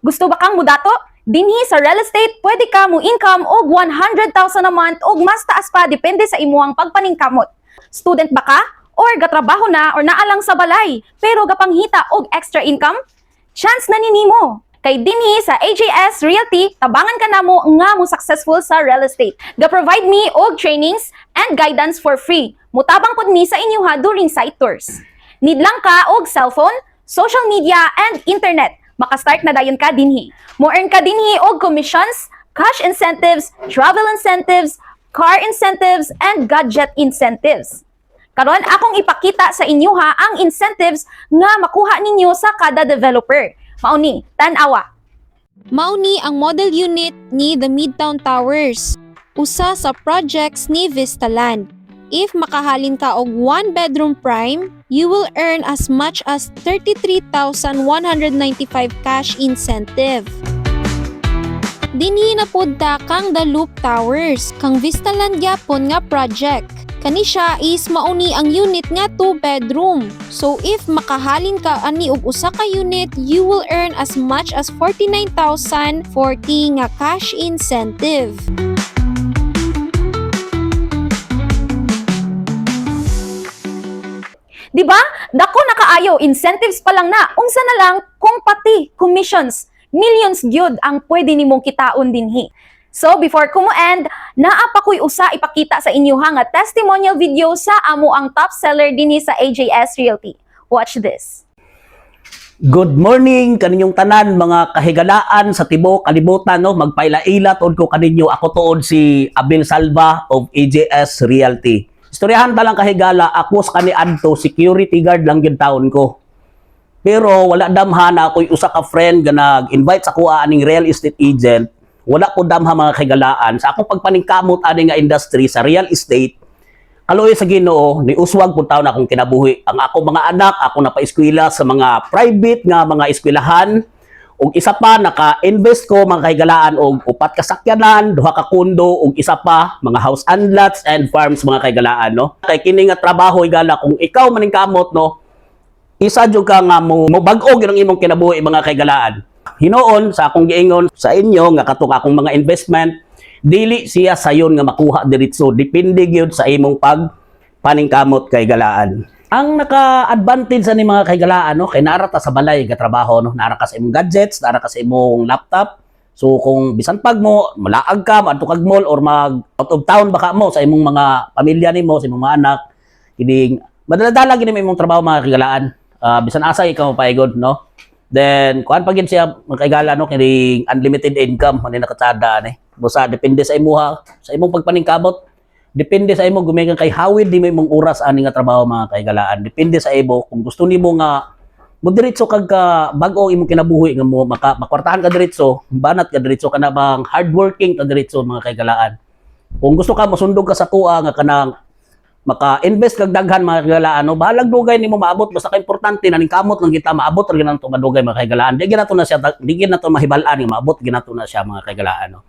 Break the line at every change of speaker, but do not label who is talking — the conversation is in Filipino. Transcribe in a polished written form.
Gusto ba kang mudato? Dinhi sa real estate, pwede ka mo income og 100,000 a month og mas taas pa depende sa imuhang pagpaningkamot. Student ba ka? Or gatrabaho na or naalang sa balay pero gapanghita og extra income? Chance na ninimo. Kay dinhi sa AJS Realty, tabangan ka namo nga mo successful sa real estate. Ga-provide me og trainings and guidance for free. Mutabang pod mi sa inyuha during site tours. Need lang ka og cellphone, social media, and internet. Makastart na dayon ka dinhi. Mo-earn ka dinhi og commissions, cash incentives, travel incentives, car incentives, and gadget incentives. Karon akong ipakita sa inyo ha ang incentives nga makuha ninyo sa kada developer. Mauni, tan-awa.
Mauni ang model unit ni The Midtown Towers, usa sa projects ni Vistaland. If makahalin ka og 1-bedroom prime, you will earn as much as 33,195 cash incentive. Dinhi na pod ta kang The Loop Towers, kang Vistaland gyapon nga project. Kani siya is mauni ang unit nga 2-bedroom. So if makahalin ka ani og usa ka unit, you will earn as much as 49,040 nga cash incentive.
Diba? Dako na kaayo, incentives pa lang na. Unsa na lang kung pati commissions, millions gyud ang pwede nimong kitaon dinhi. So before ko mo end, naa pa ko'y usa ipakita sa inyo nga testimonial video sa amo ang top seller dinhi sa AJS Realty. Watch this.
Good morning kaninyong tanan mga kahigalaan sa tibuok kalibutan no, magpaila-ila tuod ko kaninyo. Ako tuod si Abel Salva of AJS Realty. Istoryahan ta lang kahigala, ako sa kaniadto security guard lang gyud taon ko. Pero wala damhan na ako'y usa ka friend nga nag-invite sa kuha aning real estate agent. Wala ko damha mga kahigalaan sa akong pagpaningkamot ani nga industry sa real estate. Kaloy sa Ginoo ni uswag pud taon akong kinabuhi. Ang ako mga anak ako napaeskwela sa mga private nga mga eskwelahan. Og isa pa naka-invest ko mga kahigalaan og 4 ka sakyanan, 2 ka kondo ug isa pa mga house and lots and farms mga kahigalaan no. Kay kini nga trabaho igala kung ikaw maningkamot no, isa jud ka nga mo bag-o gyud ang imong kinabuhi mga kahigalaan. Hinoon sa akong giingon sa inyo nga katong akong mga investment dili siya sayon nga makuha diretso, depende gyud sa imong paningkamot kahigalaan. Ang naka-advantage sa ni mga kahigalaan no, kay naara ta sa balay nga trabaho no, naara ka sa imong gadgets, naara ka sa imong laptop. So kung bisan pag mo malaag ka, maadto kag mall or mag out of town baka mo sa imong mga pamilya nimo, sa imong mga anak, kining madala-dala gid imong trabaho mga kahigalaan. Bisan asa ikaw paigod no. Then kuan pa gid siya mga kahigalaan no, kining unlimited income ani nakatsada ni. Busa depende sa imuha, sa imong pagpaningkamot. Depende sa imo gumikan kay hawid di mo imong oras ani nga trabaho mga kahigalaan. Depende sa imo kung gusto nimo nga mo diretso kag ka bag-o imong kinabuhi nga mo makwartahan ka diretso, banat ka diretso kana bang hardworking ka diretso mga kahigalaan. Kung gusto ka mosundog ka sa kuha nga kanang maka-invest kag daghan mga kahigalaan, no, bahalag dugay nimo maabot basta ka importante na ning kamot lang kita maabot ra gyud nato madugay mga kahigalaan. Di gyud nato na siya di gyud nato mahibal-an nga maabot gyud nato na siya mga kahigalaan no.